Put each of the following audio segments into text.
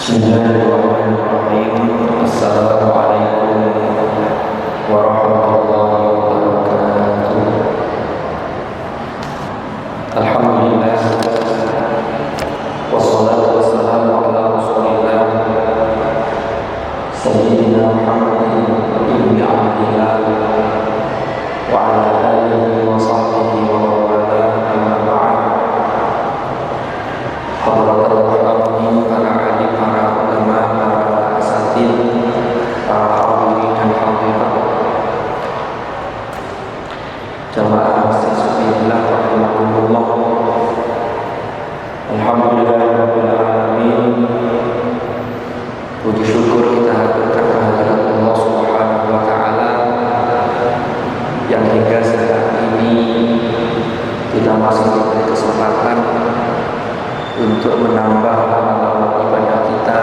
Bismillahirrahmanirrahim. Assalamualaikum warahmatullahi wabarakatuh. Alhamdulillah, wassalatu wassalamu ala rasulillah Sayyidina Muhammadin ibn Abdillah wa ala alihi wa sahbihi wa mawala amma ba'd. Hadratul hadirin, para alim, para ulama, para asatid, para hadirin dan hadirat, jamaah masjid Sufillah rahimahumullah. Alhamdulillahirabbil alamin. Puji syukur kita haturkan kehadirat Allah Subhanahu wa taala yang hingga saat ini kita masih diberi kesempatan untuk menambah amal-amal ibadah kita,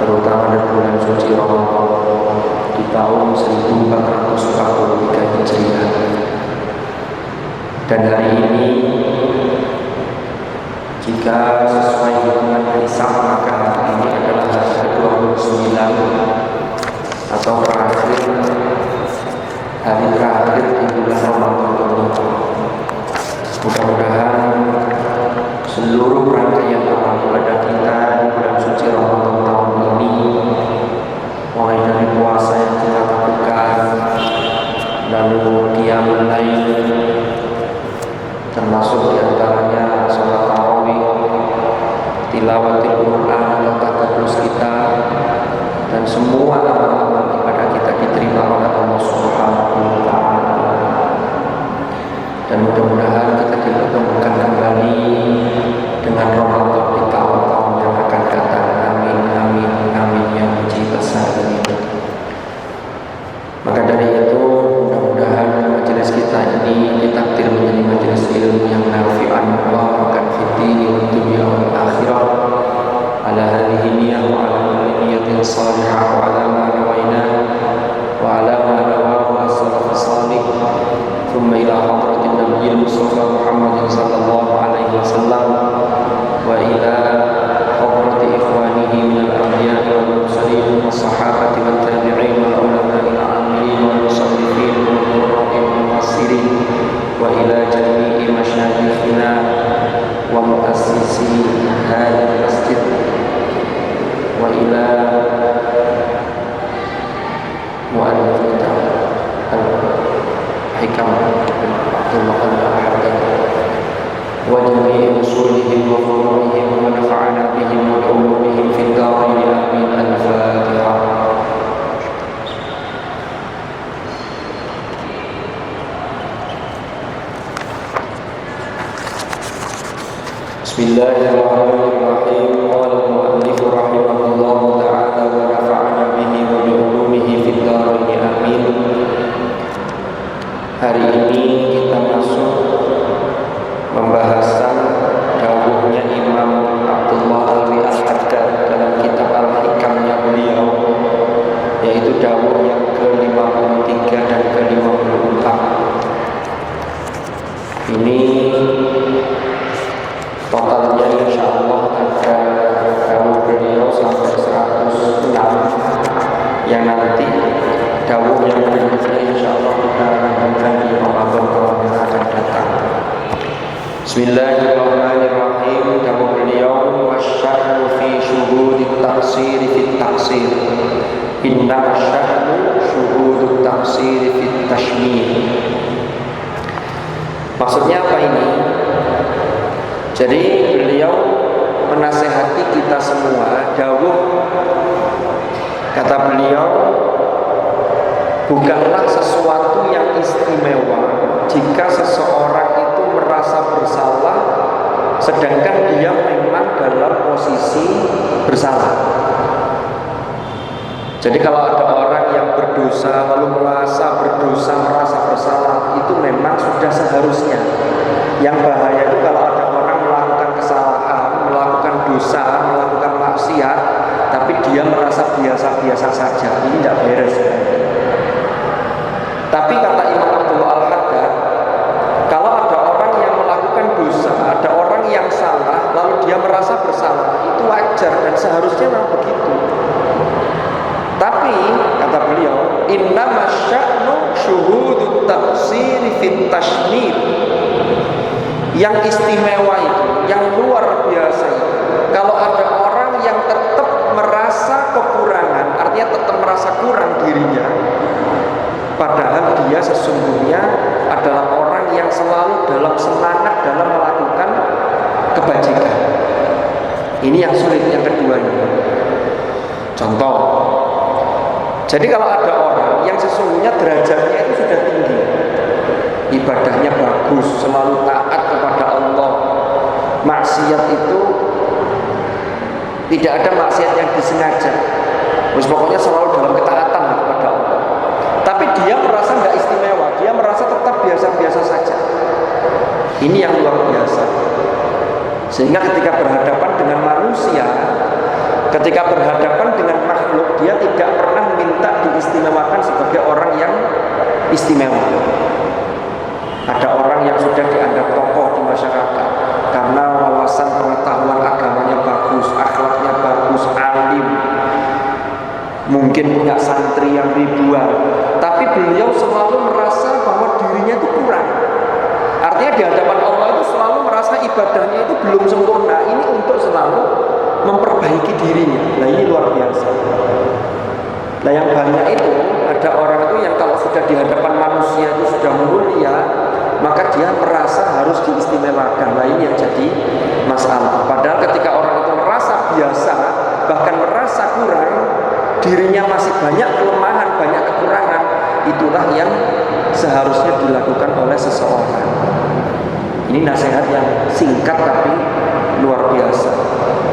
terutama di bulan suci Ramadan di tahun 1443 Hijriah. Dan hari ini, jika sesuai hitungan hisab, maka hari ini adalah hari ke-29 atau hari terakhir di bulan Ramadan ini. Mudah-mudahan seluruh rangkaian amal ibadah kita di bulan suci Ramadan tahun ini, mulai dari puasa yang kita lakukan, lalu qiyamul lail, termasuk diantaranya sholat tarawih, tilawatil Quran, atau tadabbur kita, dan semua amal-amal ibadah kita diterima oleh Allah Subhanahu wa taala. Dan mudah-mudahan kita dipertemukan kembali dengan Ramadan di tahun-tahun yang akan datang. Amin, amin, amin ya mujib as-sa'ilin. Maka dari itu, mudah-mudahan majelis kita ini ditakdir menjadi majelis ilmu yang nafi'an mubarakan fid dini wad dunya wal akhirah. Ala hadhihi niyyah wa ala kulli niyyatin salihah wa ala ma nawaina wa ala ma nawahu as-salafus salih. Thumma ila hadratin nabiyil mustafa Muhammadin sallallahu alaihi wasallam wa ila hadrati ikhwanihi minal anbiya'i wal mursalin was sahabati wat tabi'in wal ulama'il 'amilin wal musannifin wal qurra'il mufassirin wa ila jami'i masyayikhina wa muassisi hadzal masjid wa ila mu'allif kitab al-hikam wa jami'i usulihim wa furu'ihim wa nafa'ana bihim wa ulumihim fid darain. Amin. Al-Fatihah. Bismillahirrahmanirrahim. Qala al-mu'allif rahimahullahu ta'ala wa nafa'ana bihi wa bi ulumihi fid darain. Amin. Hari ini kita masuk pembahasan dawuhnya Imam Abdullah Alwi Al-Haddad dalam kitab Al-Hikamnya beliau, yaitu dawuh yang ke-53 dan ke-54. Ini totalnya insyaallah ada dawuh beliau sampai 106 yang nanti dawuh yang berikutnya insyaallah kita lanjutkan di Ramadan yang akan datang. Bismillahirrahmanirrahim. Dawuh beliau, wasya'nu fi syuhudit taqsir fit taqsir, inna asya'nu syuhudut taqsir fit tashmir. Maksudnya apa ini? Jadi beliau menasehati kita semua. Dawuh, kata beliau, bukanlah sesuatu yang istimewa jika seseorang itu merasa bersalah sedangkan dia memang dalam posisi bersalah. Jadi kalau ada orang yang berdosa lalu merasa berdosa, merasa bersalah, itu memang sudah seharusnya. Yang bahaya itu kalau ada orang melakukan kesalahan, melakukan dosa, melakukan maksiat, tapi dia merasa biasa-biasa saja. Ini tidak beres. Tapi kata Imam Abdullah Al-Haddad, kalau ada orang yang melakukan dosa, ada orang yang salah, lalu dia merasa bersalah, itu wajar dan seharusnya Innama sya'nu syuhudut tafsir fit tashmir. Yang istimewa itu, yang luar biasa itu, kalau ada orang yang tetap merasa kekurangan, artinya tetap merasa kurang dirinya, padahal dia sesungguhnya adalah orang yang selalu dalam semangat dalam melakukan kebajikan. Ini yang sulit, yang keduanya. Contoh, jadi kalau ada orang yang sesungguhnya derajatnya itu sudah tinggi, ibadahnya bagus, selalu taat kepada Allah, maksiat itu tidak ada maksiat yang disengaja, terus pokoknya selalu dalam ketaatan kepada Allah, tapi dia merasa nggak istimewa, dia merasa tetap biasa-biasa saja. Ini yang luar biasa. Sehingga ketika berhadapan dengan manusia, ketika berhadapan dengan makhluk, dia tidak pernah minta diistimewakan sebagai orang yang istimewa. Ada orang yang sudah dianggap tokoh di masyarakat karena wawasan pengetahuan agamanya bagus, akhlaknya bagus, alim, mungkin punya santri yang ribuan, tapi beliau selalu merasa bahwa dirinya itu kurang. Artinya di hadapan Allah itu selalu merasa ibadahnya itu belum sempurna. Ini untuk selalu memperbaiki dirinya. Nah, ini luar biasa. Nah, yang banyak itu ada orang itu yang kalau sudah di hadapan manusia itu sudah mulia, maka dia merasa harus diistimewakan. Nah, ini yang jadi masalah. Padahal ketika orang itu merasa biasa, bahkan merasa kurang, dirinya masih banyak kelemahan, banyak kekurangan, itulah yang seharusnya dilakukan oleh seseorang. Ini nasihat yang singkat tapi luar biasa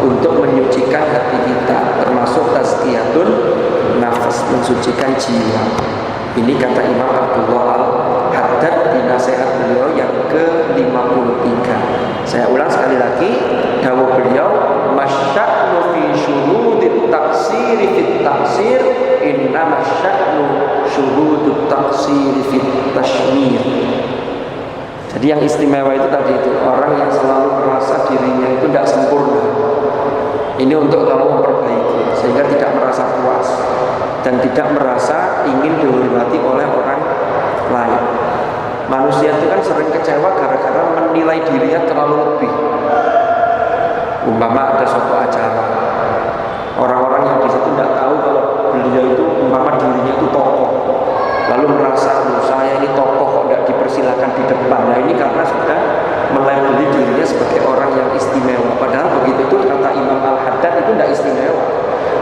untuk menyucikan hati kita, termasuk tazkiyatun nafas, mensucikan jiwa. Ini kata Imam Abdullah Al-Haddad di nasihat beliau yang ke-53. Saya ulang sekali lagi, dawuh beliau, masya'nu fi syuhudit taksiri fit taksir, inna masya'nu syuhudut taksiri fit tashmir. Jadi yang istimewa itu tadi itu, orang yang selalu merasa dirinya itu tidak sempurna. Ini untuk kamu memperbaiki, sehingga tidak merasa puas dan tidak merasa ingin dihormati oleh orang lain. Manusia itu kan sering kecewa gara-gara menilai dirinya terlalu lebih. Umpama ada suatu acara, orang-orang yang di situ tidak tahu kalau beliau itu umpama dirinya itu tokoh, lalu merasa saya ini tokoh kok tidak dipersilakan di depan. Nah, ini karena sudah melabeli dirinya sebagai orang yang istimewa. Padahal begitu itu kata Imam Al-Haddad itu tidak istimewa.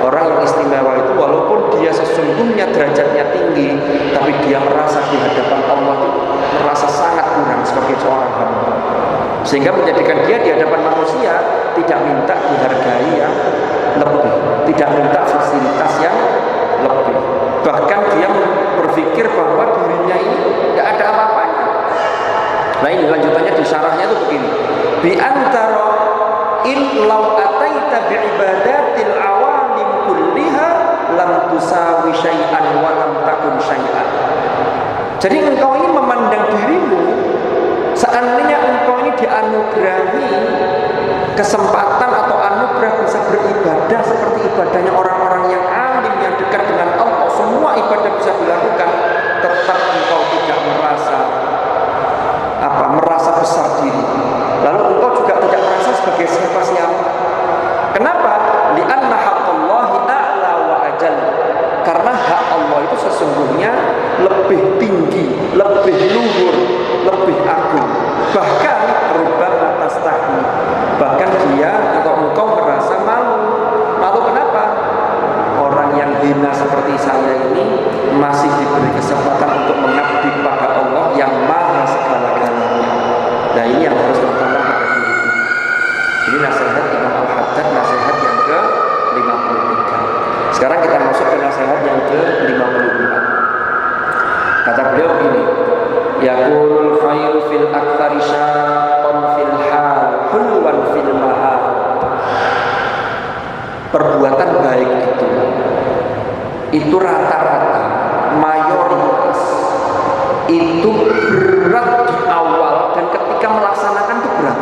Orang yang istimewa itu walaupun dia sesungguhnya derajatnya tinggi, tapi dia merasa di hadapan Allah itu merasa sangat kurang sebagai seorang hamba, sehingga menjadikan dia di hadapan manusia tidak minta dihargai yang lebih, tidak minta fasilitas yang lebih, bahkan dia berpikir bahwa dirinya ini tidak ada apa-apanya. Nah, ini lanjutannya di syarahnya itu begini, bi antara in law ataita bi ibadatil awalim kulliha lam tusawi syai'an wa lam takun syai'an. Jadi engkau ini memandang dirimu, seandainya engkau ini dianugerahi kesempatan atau anugerah bisa beribadah seperti ibadahnya orang-orang yang alim, yang dekat dengan Allah, semua ibadah bisa dilakukan, tetap engkau tidak merasa besar diri. Lalu engkau juga tidak merasa sebagai siapa-siapa. Kenapa? Li'anna haqqallahi a'la wa ajal. Karena hak Allah itu sesungguhnya lebih tinggi, lebih luhur, lebih agung. Bahkan rubbama tastahi. Bahkan dia atau engkau merasa malu. Malu kenapa? Orang yang hina seperti saya ini masih diberi kesempatan untuk mengabdi kepada Allah yang maha segala-galanya. Nah, ini yang harus dilakukan pada diri kita. Ini nasihat Imam Al-Haddad, nasihat yang ke-53. Sekarang kita masuk ke nasihat yang ke-54. Kata beliau ini, yaqul khairu fil aktsari syaqqan fil hal hulwan fil mahal. Perbuatan baik itu rata-rata mayoritas itu berat di awal, dan ketika melaksanakan itu berat.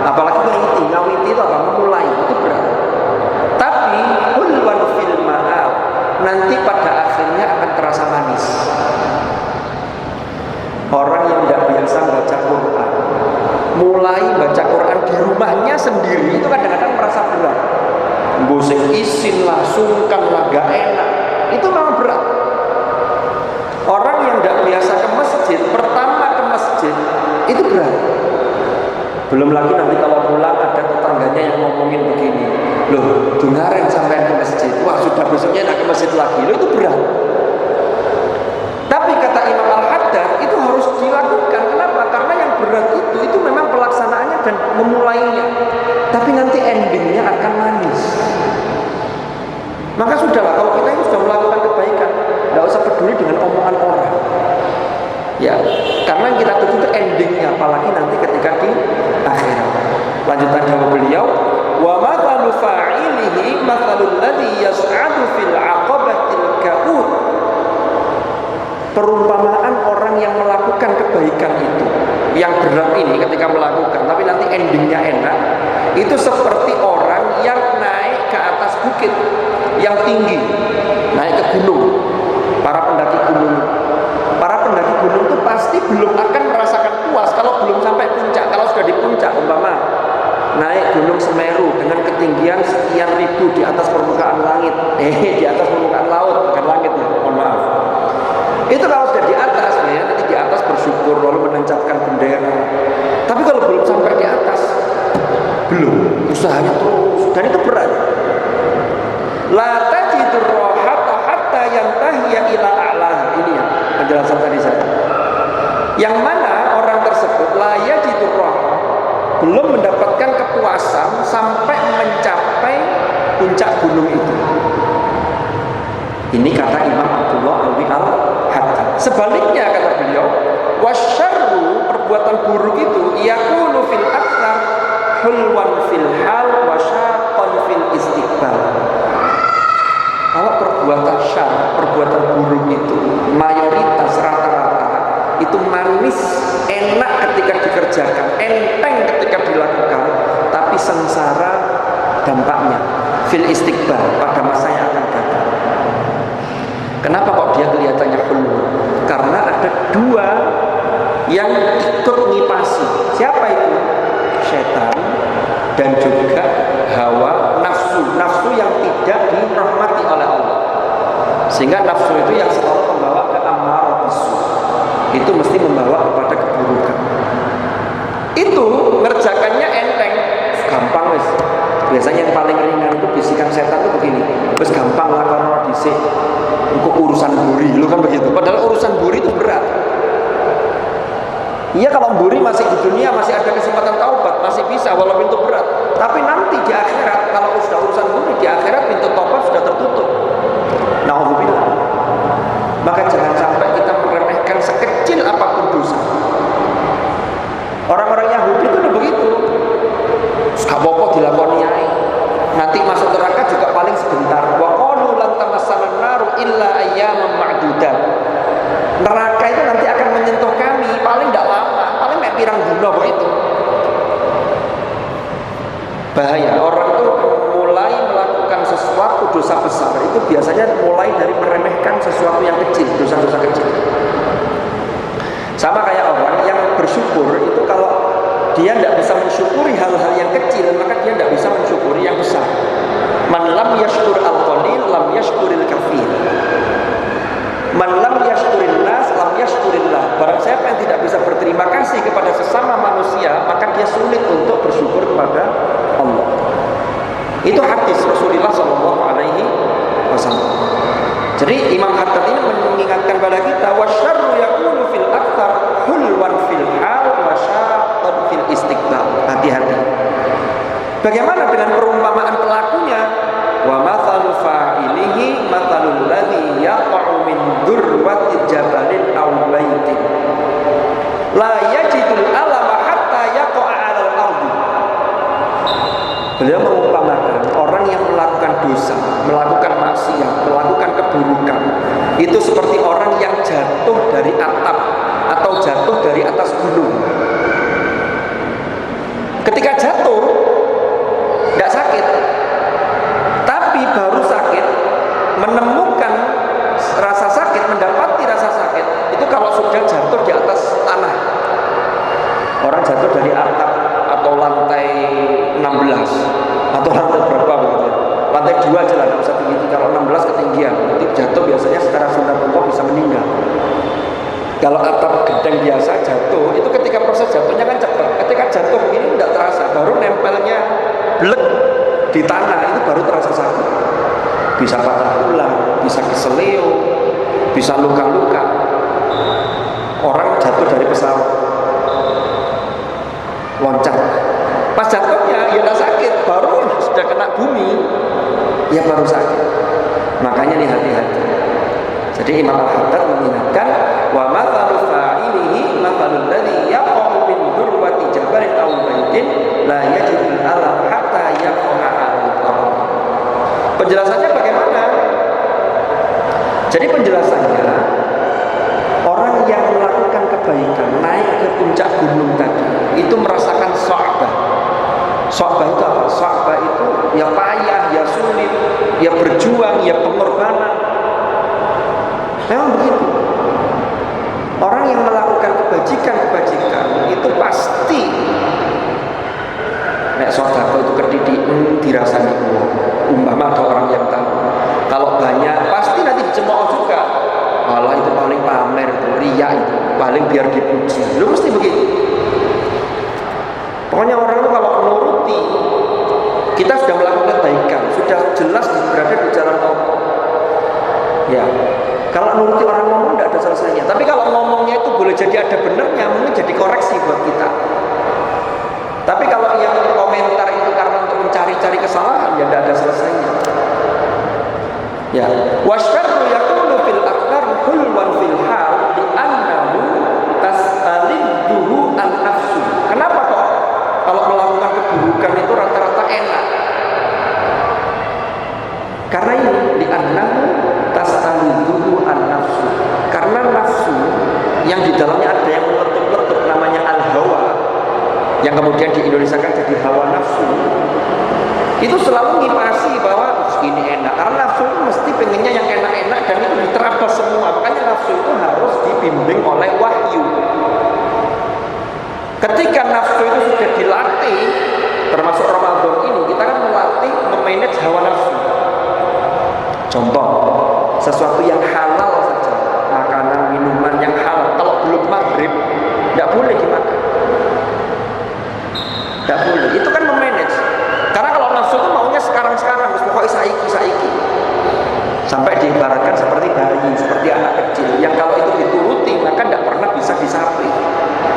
Apalagi ngawiti itu apa? Memulai itu berat. Tapi hulwan fil mahal, nanti pada akhirnya akan terasa manis. rumahnya sendiri itu kadang-kadang merasa berat. Goseng isin lah, sungkan lah, gak enak. Itu memang berat. Orang yang gak biasa ke masjid, pertama ke masjid itu berat. Belum lagi nanti kalau pulang ada tetangganya yang ngomongin begini, loh, dengarin sampai ke masjid, wah sudah besoknya nak ke masjid lagi, loh itu berat. Tapi kata Imam Al-Haddad itu harus dilakukan. Kenapa? Karena yang berat itu memang pelaksanaannya dan memulainya. Tapi nanti endingnya akan manis. Maka sudahlah, kalau kita ini sudah melakukan kebaikan, nggak usah peduli dengan omongan orang. Ya, karena kita tuju ke endingnya, apalagi nanti ketika di akhirat. Lanjutan jawab beliau, wa mathalu fa'ilihi mathalul ladzi yas'adu fil 'aqabatil ka'ud. Perumpamaan orang yang melakukan kebaikan itu, yang berat ini ketika melakukan, tapi nanti endingnya enak, itu seperti orang yang naik ke atas bukit yang tinggi, naik ke gunung. Para pendaki gunung itu pasti belum akan merasakan puas kalau belum sampai puncak. Kalau sudah di puncak, umpama naik gunung Semeru dengan ketinggian sekian ribu di atas permukaan langit, di atas permukaan laut, bukan langit ya, mohon maaf. Itu kalau sudah di atas, ya, nanti di atas bersyukur lalu menancapkan bendera. Tapi kalau belum sampai di atas, belum, usahanya terus, dan itu berat. La tajidur rohata hatta yantahiya ila a'lah. Ini ya penjelasan tadi saya. Yang mana orang tersebut la yajidur rohata, belum mendapatkan kepuasan sampai mencapai puncak gunung itu. Ini kata Imam Abdullah Al-Haddad. Sebaliknya kata beliau, wasyarru, perbuatan buruk itu yakunu fil aktsar hulwan fil hal wa syaqqan fil istiqbal. Kalau perbuatan syar, perbuatan buruk itu mayoritas rata-rata itu manis, enak ketika dikerjakan, enteng ketika dilakukan, tapi sengsara dampaknya fil istiqbal, pada masa yang akan datang. Kenapa kok dia kelihatannya hulur? Karena ada dua yang ikut ngipasi. Siapa itu? Setan dan juga hawa nafsu. Nafsu yang tidak dirahmati oleh Allah. Sehingga nafsu itu yang selalu membawa ke amarah bisu. Itu mesti membawa kepada keburukan. Itu ngerjakannya enteng, gampang wis. Biasanya yang paling ringan itu bisikan setan itu begini, wis gampang lah karena dhisik. Untuk urusan buri, lu kan begitu. Padahal urusan buri itu berat. Iya, kalau buri masih di dunia masih ada kesempatan taubat, masih bisa walaupun itu berat. Tapi nanti di akhirat, kalau sudah urusan buri di akhirat, pintu taubat sudah tertutup. Nauzubillah. Maka jangan sampai kita meremehkan sekecil apapun dosa. Orang-orang Yahudi itu udah begitu. Gak apa-apa dilakoni ae. Nanti masuk neraka juga paling sebentar. Wa qalu lan tamassana naru illa ayyaman ma'dudat. Neraka itu nanti akan menyentuh kami paling tidak lama, paling mek pirang dina begitu. Bahaya. Orang itu mulai melakukan sesuatu dosa besar itu biasanya mulai dari meremehkan sesuatu yang kecil, dosa-dosa kecil. Sama kayak orang yang bersyukur itu, kalau dia tidak bisa mensyukuri hal-hal yang kecil, maka dia tidak bisa mensyukuri yang besar. Man lam yashkur al-qalil lam yashkuril kafir. Man lam yashkurin nas lam yashkurillah. Barang siapa yang tidak bisa berterima kasih kepada sesama manusia, maka dia sulit untuk bersyukur kepada Allah. Itu hadis Rasulullah SAW. Jadi Imam Haddad ini mengingatkan pada kita, wasyarru yakunu fil aktsar hulwan fil hal wa syaqqan fil istiqbal. Hati-hati. Bagaimana dengan perumpamaan pelakunya? Wa mathalu fa'ilihi mathalul ladzi yaqa'u min durwati jabalin aw baitin la yajidul alama hatta yaqa'a 'alal ardi. Beliau mengumpamakan orang yang melakukan dosa, melakukan maksiat, melakukan keburukan, itu seperti orang yang jatuh dari atap atau jatuh dari atas gunung. Ketika jatuh tidak sakit, tapi baru sakit menemukan rasa sakit, mendapati rasa sakit itu kalau sudah jatuh di atas tanah. Orang jatuh dari atap atau lantai atau lantai berapa begitu ya. Lantai 2 aja lah, nggak usah tinggi. Kalau 16 ketinggian, nanti jatuh biasanya secara sunatullah bisa meninggal. Kalau atap gedeng biasa jatuh, itu ketika proses jatuhnya kan cepat. Ketika jatuh begini tidak terasa, baru nempelnya blek di tanah itu baru terasa sakit. Bisa patah tulang, bisa keseleo, bisa luka-luka. Orang jatuh dari pesawat, loncat. Pas jatuhnya ya tidak sakit, baru sudah kena bumi, ya baru sakit. Makanya nih hati-hati. Jadi Imam Al-Haddad mengingatkan, wa mathalu fa'ilihi mathalul ladzi yaqa'u min durwati jabalin aw baitin la yajidul alam hatta yaqa'a al-ardh. Penjelasannya bagaimana? Jadi penjelasannya, orang yang melakukan kebaikan naik ke puncak gunung tadi itu merasakan sa'bah. Sa'bah itu apa? Sa'bah itu ya payah, ya sulit, ya berjuang, ya pengorbanan. Memang begitu. Orang yang melakukan kebajikan itu pasti nek sedekah itu kedidik dirasani umpama ada orang yang tahu. Kalau banyak pasti nanti dicemooh juga. Allah itu paling pamer, itu riya, itu paling biar dipuji. Lu mesti begitu. Pokoknya orang itu kalau menuruti, kita sudah melakukan kebaikan, sudah jelas berada di jalan Allah. Ya. Kalau nuruti orang ngomong tidak ada selesainya. Tapi kalau ngomongnya itu boleh jadi ada benernya, mungkin jadi koreksi buat kita. Tapi kalau yang komentar itu karena untuk mencari-cari kesalahan, ya tidak ada selesainya. Ya, wasyarru yakunu fil akthar hulwan fil hal di annahu tas'alidhu an nafsu. Kenapa kok kalau melakukan keburukan itu rata-rata enak? Karena ini di annahu tas'alidhu an nafsu. Karena nafsu yang di dalamnya ada yang meletup-letup namanya al-hawa, yang kemudian di Indonesia kan jadi hawa nafsu, itu selalu ngipasi bahwa ini enak. Karena nafsu itu mesti pengennya yang enak-enak dan itu diterabas semua. Makanya nafsu itu harus dibimbing oleh wahyu. Ketika nafsu itu sudah dilatih, termasuk Ramadan ini kita kan melatih memanage hawa nafsu. Contoh, sesuatu yang halal saja, makanan, minuman yang halal, kalau belum maghrib tidak boleh dimakan, tidak boleh. Itu kan memanage. Karena kalau nafsu itu maunya sekarang-sekarang, pokoknya saiki. Sampai diibaratkan seperti bayi, seperti anak kecil, yang kalau itu dituruti maka tidak pernah bisa disapri.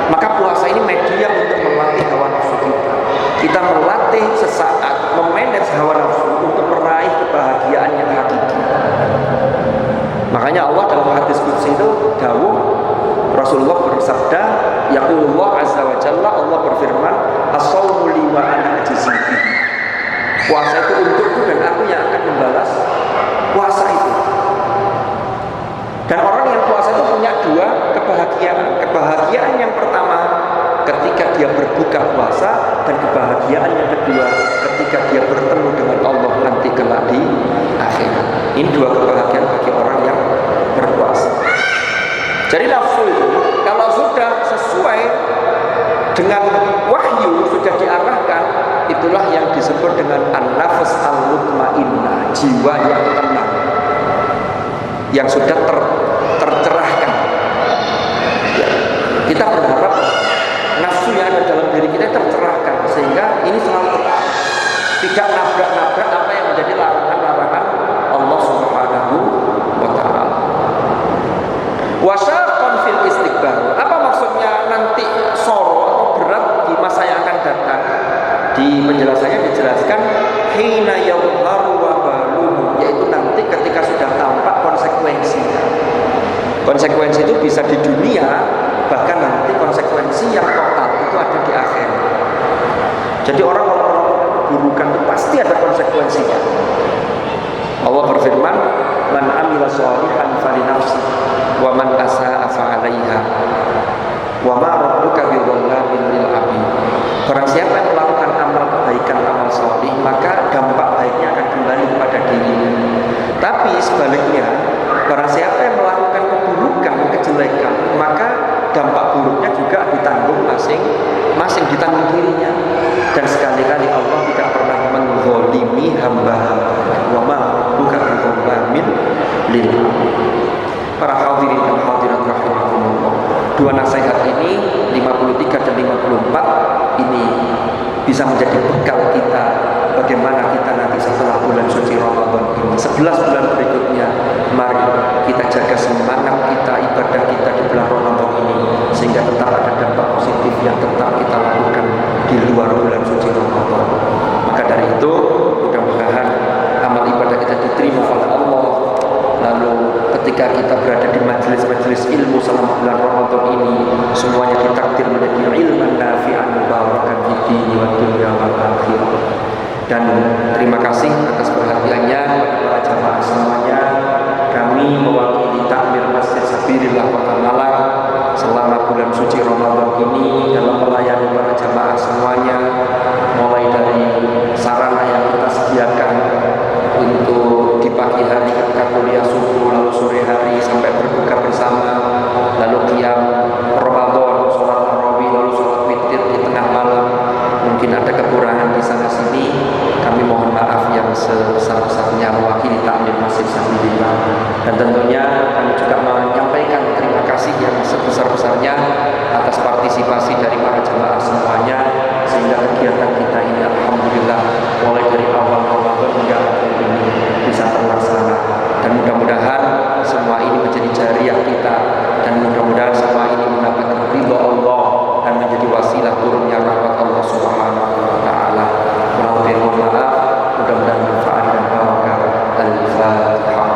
Maka puasa ini media untuk melatih hawa nafsu kita. Kita melatih sesaat, memanage hawa nafsu untuk meraih kebahagiaan yang hakiki. Makanya Allah dalam hadis qudsi itu dawuh, Rasulullah bersabda, yaqulullah azza wa jalla, Allah berfirman, as-shaumu li wa ana ajzi bihi. Puasa itu untukku dan aku yang akan membalas puasa itu. Dan orang yang puasa itu punya dua kebahagiaan. Kebahagiaan yang pertama ketika dia berbuka puasa, dan kebahagiaan yang kedua ketika dia bertemu dengan Allah nanti kelak di akhirat. Ini dua kebahagiaan bagi orang yang berpuasa. Jadi nafsu itu kalau sudah sesuai dengan wahyu, sudah diarahkan, itulah yang disebut dengan an-nafs al-mutmainnah, jiwa yang tenang, yang sudah tercerahkan. Ya, kita berharap nafsu yang ada dalam diri kita tercerahkan, sehingga ini selalu terang, tidak nabrak-nabrak apa yang menjadi larangan-larangan Allah Subhanahu wa Ta'ala. Wasyaqan fil istiqbal. Apa maksudnya nanti soro atau berat di masa yang akan datang? Di penjelasannya dijelaskan hina yadhharu wabaluhu, yaitu nanti ketika sudah tampak konsekuensinya. Konsekuensi itu bisa di dunia, bahkan nanti konsekuensi yang total itu ada di akhir. Jadi orang keburukan itu pasti ada konsekuensinya. Allah berfirman, man amila sholihan falinafsi wa man asaa fa'alaiha wa ma rabbuka bidzallamin lil abid. Barang siapa yang melakukan amal kebaikan, amal sholih, maka dampak baiknya akan kembali kepada dirinya. Tapi sebaliknya, barang siapa yang melakukan keburukan, kejelekan, maka dampak buruknya juga ditanggung masing-masing, ditanggung dirinya. Dan sekali-kali Allah tidak pernah menggolong Dua nasihat ini 53 dan 54 ini bisa menjadi bekal kita bagaimana kita nanti setelah bulan suci Ramadan ini. 11 bulan berikutnya mari kita jaga semangat kita, ibadah kita di bulan Ramadan ini sehingga tetap ada dampak positif yang tetap kita lakukan di luar bulan suci Ramadan. Maka dari itu mudah-mudahan amal ibadah kita diterima oleh Allah. Lalu ketika kita berada di majelis-majelis ilmu selama bulan Ramadan ini, semuanya ditakdir menjadi ilman nafi'an mubarakan fid dini wad dunya wal akhirah. Dan terima kasih atas perhatiannya kepada para jamaah semuanya. Kami mewakili takmir Masjid Sabilillah Kota Malang selama bulan suci Ramadan ini dalam melayani para jamaah semuanya, mulai dari sarana yang kita sediakan untuk di pagi hari ketika kuliah subuh, lalu sore hari sampai berbuka bersama, lalu qiyam Ramadan, sholat tarawih, lalu sholat witir di tengah malam. Mungkin ada kekurangan di sana sini, kami mohon maaf yang sebesar-besarnya mewakili takmir Masjid Sabilillah. Dan tentunya kami juga menyampaikan terima kasih yang sebesar-besarnya atas partisipasi dari para jamaah semuanya, sehingga kegiatan kita ini alhamdulillah mulai dari awal Ramadan hingga akhir ini bisa terlaksana. Dan mudah-mudahan semua ini menjadi jariah kita, dan mudah-mudahan semua ini mendapatkan ridha Allah dan menjadi wasilah turunnya rahmat Allah Subhanahu wa taala. Kurang lebih mohon maaf, mudah-mudahan manfaat dan barokah. Al-Fatihah.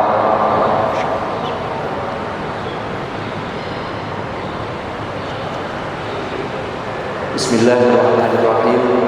Bismillahirrahmanirrahim.